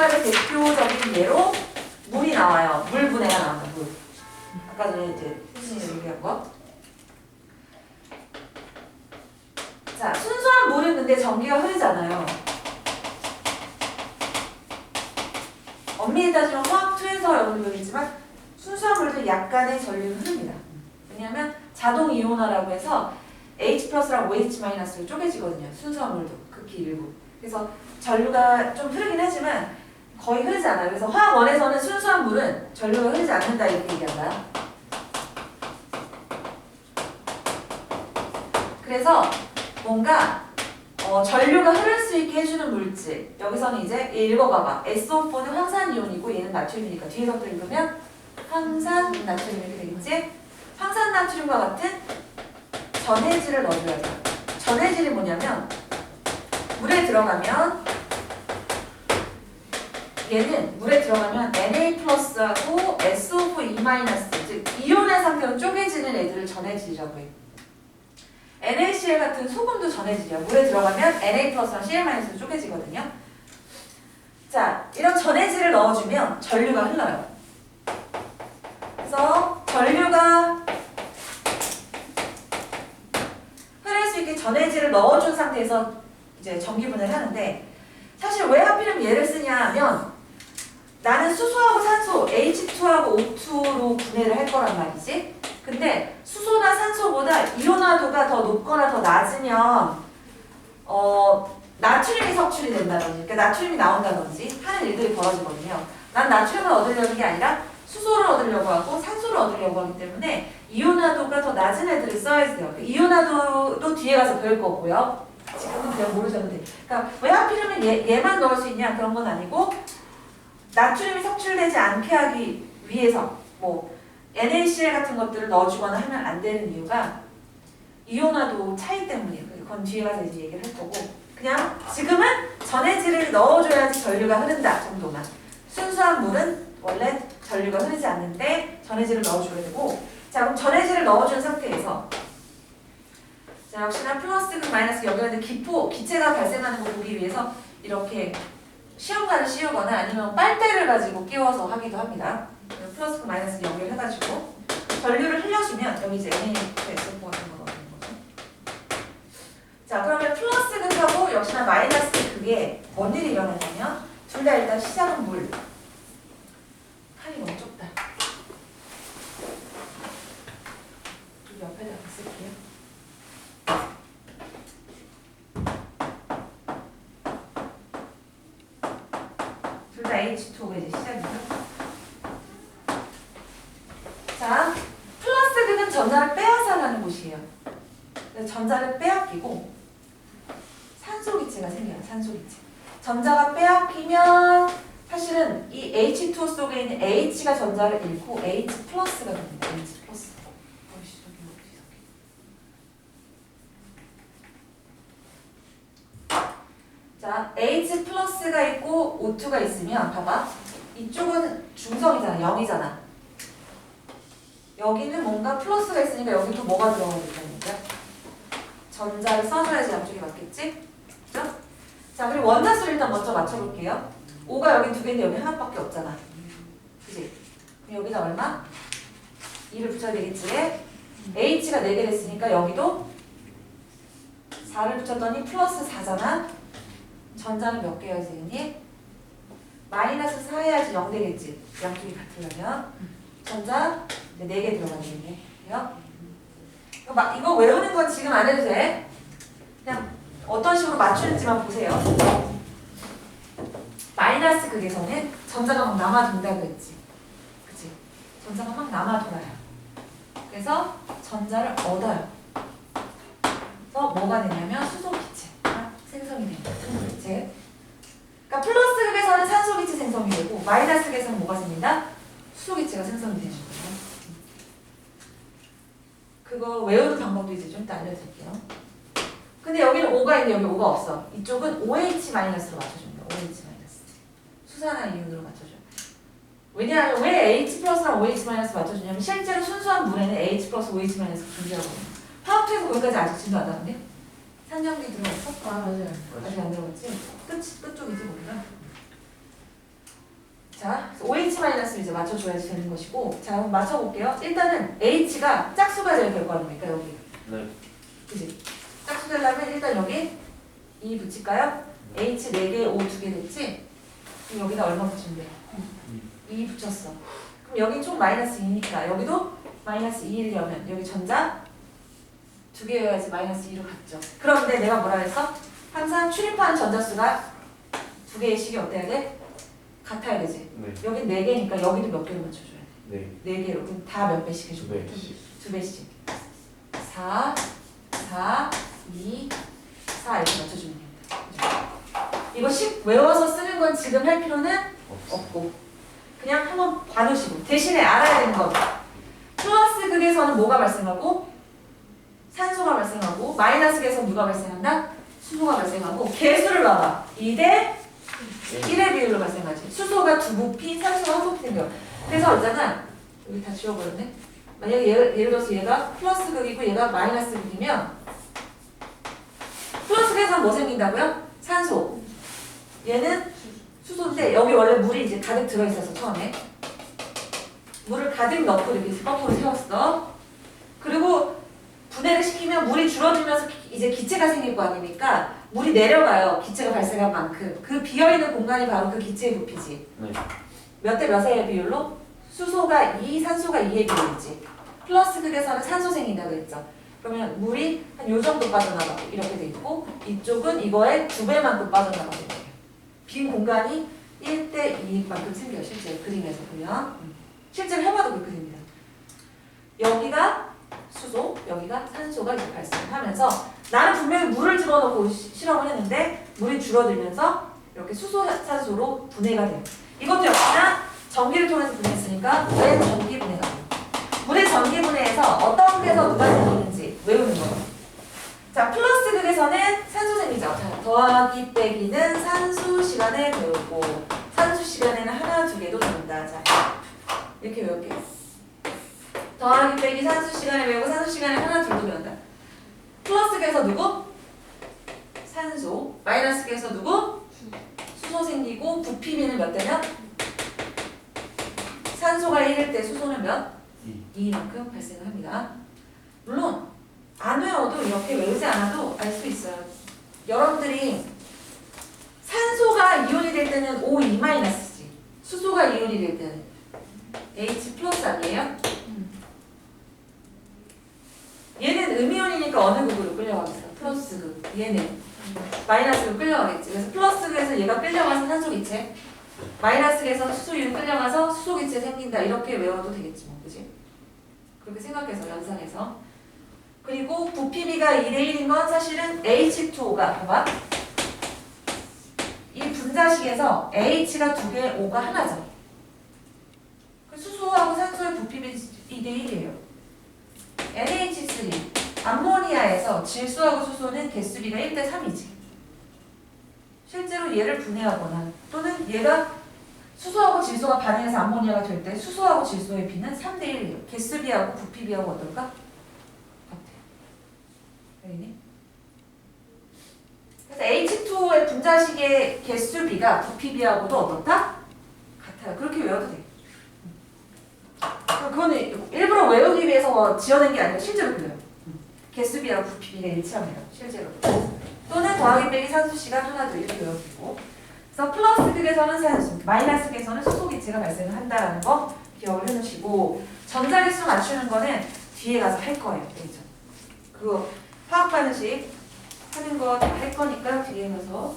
전자의 대표적인 예로 물이 나와요. 물 분해가 나온다. 물. 아까 전에 이제 선생님이 얘기한 거. 자, 순수한 물은 근데 전기가 흐르잖아요. 엄밀히 따지면 화학2에서 여러분 배우겠지만 순수한 물도 약간의 전류는 흐릅니다. 왜냐하면 자동 이온화라고 해서 H+랑 OH- 로 쪼개지거든요. 순수한 물도 극히 일부. 그래서 전류가 좀 흐르긴 하지만 거의 흐르지 않아요. 그래서 화학원에서는 순수한 물은 전류가 흐르지 않는다 이렇게 얘기한다. 그래서 뭔가 전류가 흐를 수 있게 해주는 물질. 여기서는 이제 얘 읽어봐봐. SO4는 황산이온이고 얘는 나트륨이니까 뒤에서부터 읽으면 황산 나트륨 이렇게 되겠지? 황산 나트륨과 같은 전해질을 넣어줘야 돼요. 전해질이 뭐냐면 물에 들어가면 얘는 물에 들어가면 Na+하고 SO4E- 즉 이온의 상태로 쪼개지는 애들을 전해질이라고 해요. NaCl 같은 소금도 전해질이야. 물에 들어가면 Na+랑 Cl- 쪼개지거든요. 자, 이런 전해질을 넣어주면 전류가 흘러요. 그래서 전류가 흐를 수 있게 전해질을 넣어준 상태에서 이제 전기분해를 하는데 사실 왜 하필이면 얘를 쓰냐 하면 나는 수소하고 산소 H2하고 O2로 분해를 할 거란 말이지. 근데 수소나 산소보다 이온화도가 더 높거나 더 낮으면 나트륨이 석출이 된다든지 그러니까 나트륨이 나온다든지 하는 일들이 벌어지거든요. 난 나트륨을 얻으려는 게 아니라 수소를 얻으려고 하고 산소를 얻으려고 하기 때문에 이온화도가 더 낮은 애들을 써야 돼요. 이온화도도 뒤에 가서 배울 거고요. 지금은 그냥 모르셔도 돼. 그러니까 왜 하필이면 얘만 넣을 수 있냐 그런 건 아니고 나트륨이 석출되지 않게 하기 위해서 뭐 NaCl 같은 것들을 넣어주거나 하면 안 되는 이유가 이온화도 차이 때문이에요. 그건 뒤에 가서 이제 얘기를 할 거고 그냥 지금은 전해질을 넣어줘야지 전류가 흐른다 정도만. 순수한 물은 원래 전류가 흐르지 않는데 전해질을 넣어줘야 되고 자 그럼 전해질을 넣어준 상태에서 자 역시나 플러스극 마이너스 연결하는 기체가 발생하는 거 보기 위해서 이렇게 시험관을 씌우거나 아니면 빨대를 가지고 끼워서 하기도 합니다. 플러스극 마이너스 연결해가지고 전류를 흘려주면 여기 이제 NaSO4 같은 거 넣는 거죠. 자 그러면 플러스극하고 역시나 마이너스 극에 뭔 일이 일어나냐면 둘 다 일단 시작은 물. 칸이 너무 좁다. 좀 옆에다 쓸게요. 둘 다 H2가 이제 시작이죠. 자, 플러스극은 전자를 빼앗아가는 곳이에요. 그래서 전자를 빼앗기고 산소기체가 생겨요. 산소기체. 전자가 빼앗기면 사실은 이 H2 속에 있는 H가 전자를 잃고 H+가 됩니다. H+. 자, H+가 있고 O2가 있으면 봐봐. 이쪽은 중성이잖아. 0이잖아. 여기는 뭔가 플러스가 있으니까 여기 또 뭐가 들어가야 된다는 거야? 전자를 써줘야지 양쪽이 맞겠지? 그죠? 자, 그리고 원자수를 일단 먼저 맞춰볼게요. 5가 여기 두 개인데 여기 하나밖에 없잖아. 그지? 그럼 여기다 얼마? 2를 붙여야 되겠지? H가 4개 됐으니까 여기도 4를 붙였더니 플러스 4잖아. 전자는 몇 개여야 되겠니? 마이너스 4 해야지 0 되겠지. 양쪽이 같으려면. 전자 4개 들어가야 되겠네요. 이거 외우는 건 지금 안 해도 돼. 그냥 어떤 식으로 맞추는지만 보세요. 마이너스 극에서는 전자가 막 남아돈다고 했지. 그치? 전자가 막 남아돌아요. 그래서 전자를 얻어요. 그래서 뭐가 되냐면 수소기체가 생성이 됩니다. 수소기체. 그러니까 플러스 극에서는 산소기체 생성이 되고 마이너스 극에서는 뭐가 생긴다? 수소기체가 생성이 되는 거예요. 그거 외우는 방법도 이제 좀 이따 알려드릴게요. 근데 여기는 5가 있는데 여기 5가 없어. 이쪽은 OH- 로 맞춰줍니다. OH-. 수산화 이온으로 맞춰줘. 왜냐하면 왜 H+랑 OH- 맞춰주냐면 실제로 순수한 물에는 H+, OH- 분비하거든요. 화학투에서 거기까지 아직 진도 안 나왔는데? 산염기 들어갔어? 아 맞아요. 아직 안 들어갔지? 끝쪽이지 거기가? 자, OH- 이제 맞춰줘야지 되는 것이고, 자, 한번 맞춰볼게요. 일단은 H가 짝수가 제일 될 거 아닙니까, 여기. 네. 그지? 짝수 되려면 일단 여기 2 붙일까요? H 4개, O 2개 됐지? 그럼 여기다 얼마 붙이면 돼? 2 붙였어. 그럼 여기 총 -2니까 여기도 -2이려면 여기 전자 2개여야지 -2로 갔죠. 그런데 내가 뭐라 했어? 항상 출입하는 전자수가 2개의 식이 어때야 돼? 같아야 되지. 네. 여긴 4개니까 여기도 몇 개로 맞춰줘야 돼? 네. 4개로. 그럼 다 몇 배씩 해줘? 네. 2배씩. 4, 4, 2, 4 이렇게 맞춰주면 됩니다. 이거 식 외워서 쓰는 건 지금 할 필요는 없고 그냥 한번 봐두시고 대신에 알아야 되는 건 플러스 극에서는 뭐가 발생하고 산소가 발생하고 마이너스 극에서는 누가 발생한다? 수소가 발생하고 개수를 봐봐. 2대 1의 비율로 발생하지. 수소가 2부피, 산소가 1부피 생겨. 그래서 있잖아. 여기 다 지워버렸네. 만약에 예를 들어서 얘가 플러스 극이고 얘가 마이너스 극이면 플러스 극에서는 뭐 생긴다고요? 산소. 얘는 수소인데 여기 원래 물이 이제 가득 들어있어서 처음에 물을 가득 넣고 이렇게 거꾸로 세웠어. 그리고 분해를 시키면 물이 줄어들면서 이제 기체가 생길 거 아닙니까? 물이 내려가요. 기체가 발생한 만큼. 그 비어있는 공간이 바로 그 기체의 부피지. 네. 몇 대 몇의 비율로? 수소가 2, 산소가 2의 비율이지. 플러스 극에서는 산소 생긴다고 했죠. 그러면 물이 한 요 정도 빠져나가고 이렇게 돼 있고 이쪽은 이거의 2배만큼 빠져나가고 있어요. 빈 공간이 1대 2만큼 생겨요. 실제로 그림에서 보면. 실제로 해봐도 그렇게 됩니다. 여기가 수소, 여기가 산소가 이제 발생하면서 나는 분명히 물을 집어넣고 실험을 했는데 물이 줄어들면서 이렇게 수소, 산소로 분해가 돼요. 이것도 역시나 전기를 통해서 분해했으니까 왜 전기 분해가 돼요? 물의 전기 분해에서 어떤 데서 누가 생기는지 외우는 거예요. 자, 플러스 극에서는 산소 생기죠. 자, 더하기 빼기는 산수 시간에 배우고 산수 시간에는 하나, 두 개도 된다. 자, 이렇게 외울게요. 더하기 빼기 산수 시간에 배우고 산수 시간에 하나, 둘도 배운다. 플러스 극에서 누구? 산소. 마이너스 극에서 누구? 수소 생기고 부피비는 몇 대면? 산소가 1일 때 수소는 몇? 2만큼 발생을 합니다. 물론 안 외워도 이렇게 외우지 않아도 알 수 있어요. 여러분들이 산소가 이온이 될 때는 O2-지. 수소가 이온이 될 때는 H 플러스 아니에요? 얘는 음이온이니까 어느 극으로 끌려가겠어? 플러스 극. 얘는 마이너스로 끌려가겠지. 그래서 플러스 극에서 얘가 끌려가서 산소 기체, 마이너스 극에서 수소 이온 끌려가서 수소 기체 생긴다. 이렇게 외워도 되겠지 뭐, 그지? 그렇게 생각해서 연산해서. 그리고 부피비가 2대1인 건 사실은 H2O가 봐봐. 이 분자식에서 H가 2개, O가 하나죠. 수소하고 산소의 부피비 2대1이에요. NH3 암모니아에서 질소하고 수소는 개수비가 1대3이지. 실제로 얘를 분해하거나 또는 얘가 수소하고 질소가 반응해서 암모니아가 될 때 수소하고 질소의 비는 3대1이에요. 개수비하고 부피비하고 어떨까? 같아요. 여기니? 그래서 H2O의 분자식의 개수비가 부피비하고도 어떻다? 같아요. 그렇게 외워도 돼요. 그거는 일부러 외우기 위해서 뭐 지어낸 게 아니라 실제로 그래요. 개수비하고 부피비가 일치합니다. 실제로. 또는 더하기 빼기 산수 시간 하나 더 이렇게 외워두고. 그래서 플러스 극에서는 산소, 마이너스 극에서는 수소 기체가 발생을 한다는 거 기억을 해놓으시고 전자기수 맞추는 거는 뒤에 가서 할 거예요. 알겠죠? 그거 화학 반응식 하는 거 다 할 거니까 뒤에 가서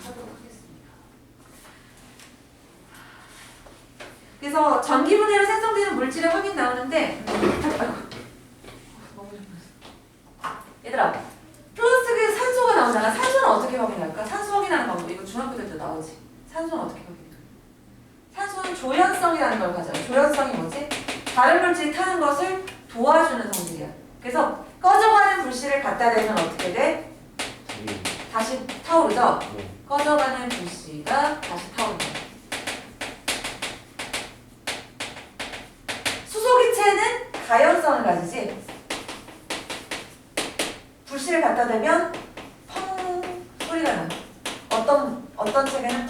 하도록 하겠습니다. 그래서 전기 분해로 생성되는 물질의 확인 나오는데 너무 얘들아 플러스 극에 산소가 나오잖아. 산소는 어떻게 확인할까? 산소 확인하는 방법 이거 중학교 때도 나오지. 산소는 어떻게 확인해? 산소는 조연성이라는 걸 가져요. 조연성이 뭐지? 다른 물질이 타는 것을 도와주는 성질이야. 그래서 꺼져가는 불씨를 갖다 대면 어떻게 돼? 다시 타오르죠? 꺼져가는 불씨가 다시 타오른다. 수소기체는 가연성을 가지지. 불씨를 갖다 대면 펑 소리가 나. 어떤 책에는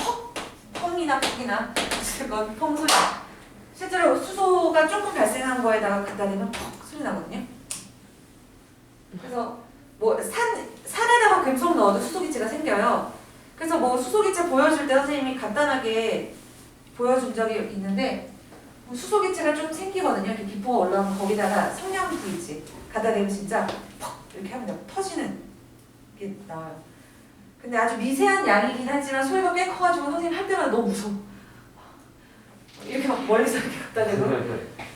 퍽이나 퍽이나 어쨌건 펑 소리. 실제로 수소가 조금 발생한 거에다가 갖다 대면 퍽 소리 나거든요. 그래서 뭐 산에다가 금속 넣어도 수소기체가 생겨요. 그래서 뭐 수소기체 보여줄 때 선생님이 간단하게 보여준 적이 있는데 수소기체가 좀 생기거든요. 이렇게 기포가 올라오면 거기다가 성냥불 있지. 갖다 대면 진짜 퍽 이렇게 하면 터지는 게 나와요. 근데 아주 미세한 양이긴 하지만 소리가 꽤 커가지고 선생님 할 때마다 너무 무서워. 이렇게 막 멀리서 이렇게 갖다 대고.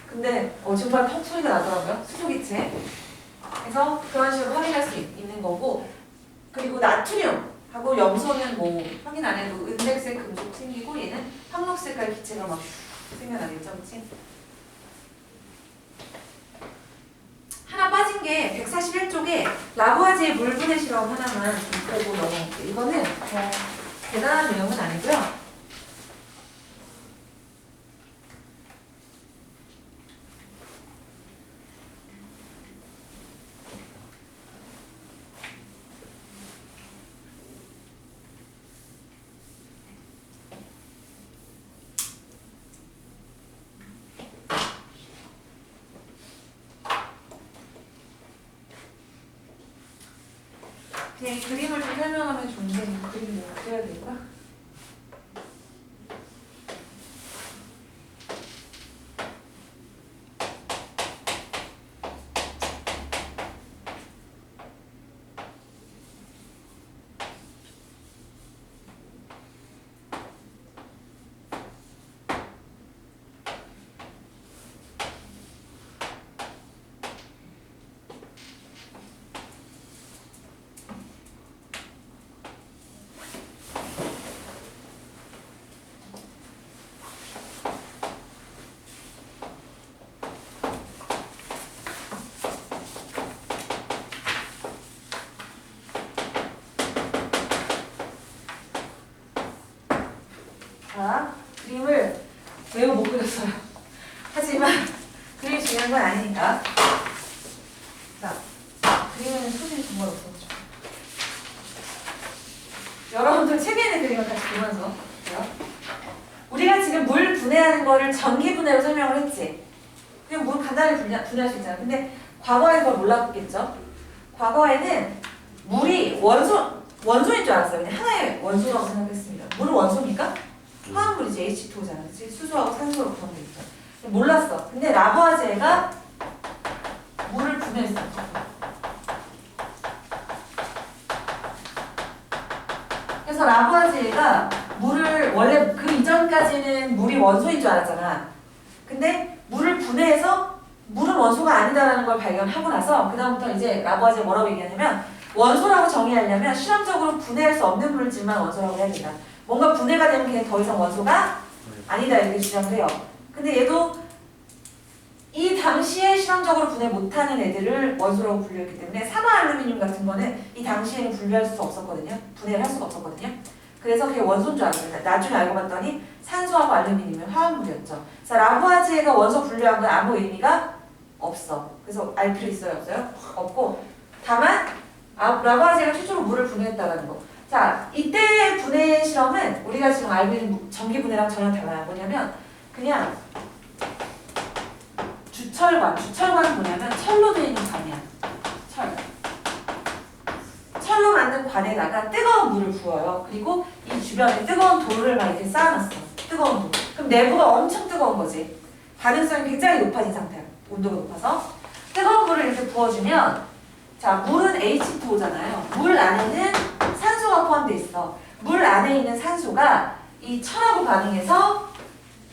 근데 정말 퍽 소리가 나더라고요. 수소기체. 그래서 그런 식으로 확인할 수 있는 거고. 그리고 나트륨하고 염소는 뭐 확인 안 해도 은백색 금속 생기고 얘는 황록색깔 기체가 막 생겨나겠죠, 그치? 하나 빠진 게 141쪽에 라부아지의 물분해 실험 하나만 좀 빼고 넘어갈게요. 이거는 대단한 내용은 아니고요. 그냥 이 그림을 좀 설명하면 좋은데 이 그림 뭐 어떻게 될까? 자, 그림을 매우 못 그렸어요. 하지만 그림이 중요한 건 아니니까. 자, 그림에는 소질이 정말 없었죠. 여러분들 책에 있는 그림을 같이 보면서 볼게요. 우리가 지금 물 분해하는 거를 전기 분해로 설명을 했지. 그냥 물 간단히 분해할 수 있잖아. 근데 과거에는 그걸 몰랐겠죠. 과거에는 물이 원소인 줄 알았어요. 그냥 하나의 원소라고 생각했습니다. 물은 원소입니까? 화합물이지. H2잖아. 그치? 수소하고 산소로 구성되어 있죠. 몰랐어. 근데 라부아제가 물을 분해했어. 그래서 라부아제가 물을 원래 그 이전까지는 물이 원소인 줄 알았잖아. 근데 물을 분해해서 물은 원소가 아니다라는 걸 발견하고 나서 그 다음부터 이제 라부아제 뭐라고 얘기하냐면 원소라고 정의하려면 실험적으로 분해할 수 없는 물질만 원소라고 해야 된다. 뭔가 분해가 되면 그냥 더 이상 원소가 아니다 이렇게 주장을 해요. 근데 얘도 이 당시에 실험적으로 분해 못하는 애들을 원소라고 분류했기 때문에 산화알루미늄 같은 거는 이 당시에는 분류할 수 없었거든요. 분해를 할 수가 없었거든요. 그래서 그게 원소인 줄 알았어요. 나중에 알고 봤더니 산소하고 알루미늄은 화합물이었죠. 그래서 라부아지에가 원소 분류한 건 아무 의미가 없어. 그래서 알 필요 있어요? 없어요? 없고 다만 라부아지에가 최초로 물을 분해했다는 거. 자, 이때의 분해 실험은 우리가 지금 알고 있는 전기 분해랑 전혀 달라요. 뭐냐면 그냥 주철관은 뭐냐면 철로 되어 있는 관이야. 철로 만든 관에다가 뜨거운 물을 부어요. 그리고 이 주변에 뜨거운 돌을 막 이렇게 쌓아놨어. 뜨거운 돌. 그럼 내부가 엄청 뜨거운 거지. 가능성이 굉장히 높아진 상태야. 온도가 높아서. 뜨거운 물을 이렇게 부어주면 자, 물은 H2O잖아요. 물 안에는 산소가 포함되어 있어. 물 안에 있는 산소가 이 철하고 반응해서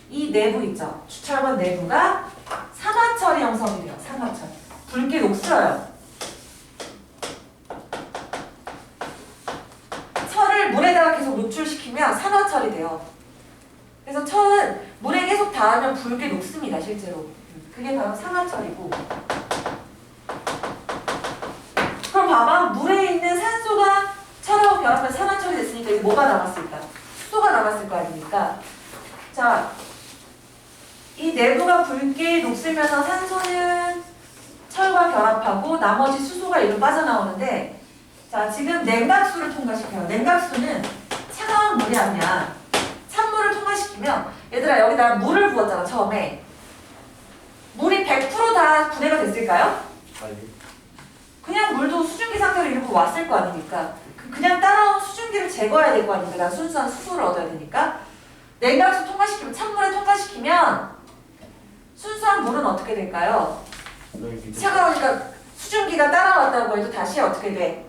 이 내부 있죠. 주철관 내부가 산화철이 형성이 돼요. 산화철. 붉게 녹슬어요. 철을 물에다가 계속 노출시키면 산화철이 돼요. 그래서 철은 물에 계속 닿으면 붉게 녹습니다. 실제로. 그게 바로 산화철이고. 그럼 봐봐. 물에 있는 산소가 철하고 결합해서 산화철이 됐으니까 이게 뭐가 남았을까? 수소가 남았을 거 아닙니까? 자, 이 내부가 붉게 녹슬면서 산소는 철과 결합하고 나머지 수소가 이리로 빠져나오는데 자, 지금 냉각수를 통과시켜요. 냉각수는 차가운 물이 아니야. 찬물을 통과시키고 통과시키면 얘들아 여기다 물을 부었잖아 처음에. 물이 100%다 분해가 됐을까요? 아니. 그냥 물도 수증기 상태로 일부 왔을 거 아닙니까? 그냥 따라온 수증기를 제거해야 될 거 아닙니까? 난 순수한 수소를 얻어야 되니까. 냉각수 통과시키면 찬물에 통과시키면 순수한 물은 어떻게 될까요? 차가우니까 수증기가 따라왔다고 해도 다시 어떻게 돼?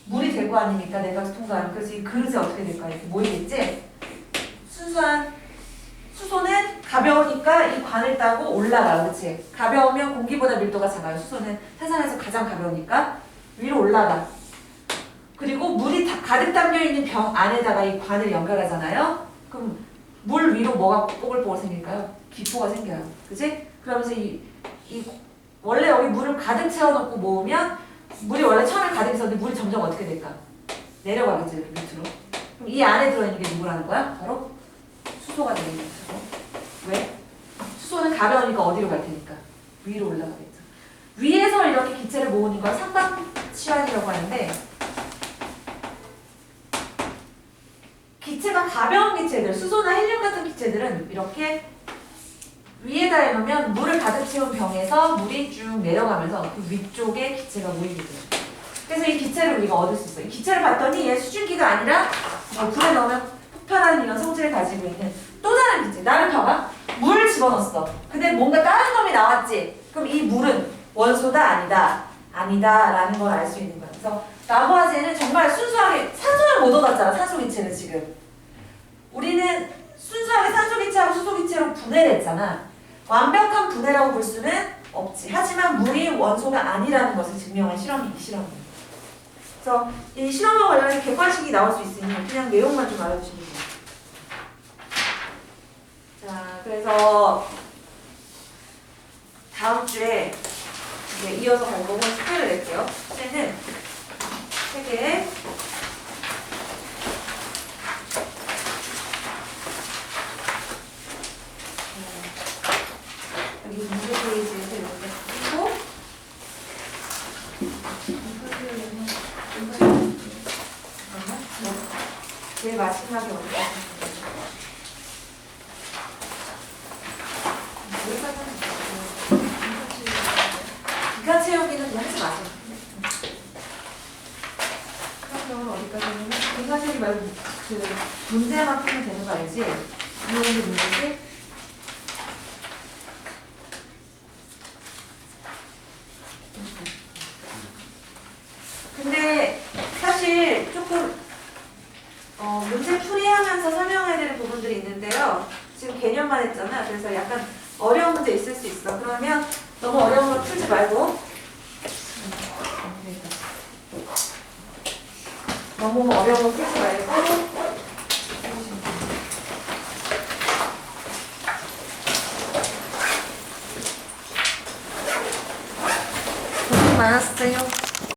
물이 될 거 아닙니까? 냉각수 통과하면. 그래서 이 그릇이 어떻게 될까요? 이렇게 모이겠지? 순수한 수소는 가벼우니까 이 관을 따고 올라가. 그렇지? 가벼우면 공기보다 밀도가 작아요. 수소는 세상에서 가장 가벼우니까 위로 올라가. 그리고 물이 다 가득 담겨있는 병 안에다가 이 관을 연결하잖아요. 그럼 물 위로 뭐가 뽀글뽀글 생길까요? 기포가 생겨요. 그치? 그러면서 이 원래 여기 물을 가득 채워놓고 모으면 물이 원래 처음에 가득 있었는데 물이 점점 어떻게 될까? 내려가겠죠. 이렇게 밑으로. 그럼 이 안에 들어있는 게 누구라는 거야? 바로 수소가 되는 거죠. 왜? 수소는 가벼우니까 어디로 갈 테니까? 위로 올라가겠죠. 위에서 이렇게 기체를 모으는 걸 삼각치환이라고 하는데 기체가 가벼운 기체들, 수소나 헬륨 같은 기체들은 이렇게 위에다 해놓으면 물을 가득 채운 병에서 물이 쭉 내려가면서 그 위쪽에 기체가 모이게 돼요. 그래서 이 기체를 우리가 얻을 수 있어요. 이 기체를 봤더니 얘 수증기가 아니라 불에 넣으면 폭발하는 이런 성질을 가지고 있는 또 다른 기체. 나를 봐봐. 물을 집어넣었어. 근데 뭔가 다른 놈이 나왔지. 그럼 이 물은 원소다 아니다. 아니다 라는 걸 알 수 있는 거야. 그래서 나무화재는 정말 순수하게 산소를 못 얻었잖아. 산소 기체는 지금. 우리는 순수하게 산소 기체하고 수소 기체로 분해를 했잖아. 완벽한 분해라고 볼 수는 없지. 하지만 물이 원소가 아니라는 것을 증명한 실험이 이 실험이에요. 그래서 이 실험과 관련해서 객관식이 나올 수 있으니 그냥 내용만 좀 알아두시면 돼요. 자, 그래서 다음 주에 이제 이어서 갈 거고 숙제를 낼게요. 숙제는 3개. 여기 문제 페이지에서 이렇게 쓰고 제일 마지막에 어디가 기가 채우기는 그냥 하지 마세요. 그럼 어디까지 하냐면 기가 채우기 말고 그 문제만 풀면 되는 거 알지? 이용의 문제지? 근데 사실 조금 문제 풀이하면서 설명해야 되는 부분들이 있는데요. 지금 개념만 했잖아. 그래서 약간 어려운 문제 있을 수 있어. 그러면 너무 어려운 걸 풀지 말고 너무 어려운 걸 풀지 말고 고생 많았어요.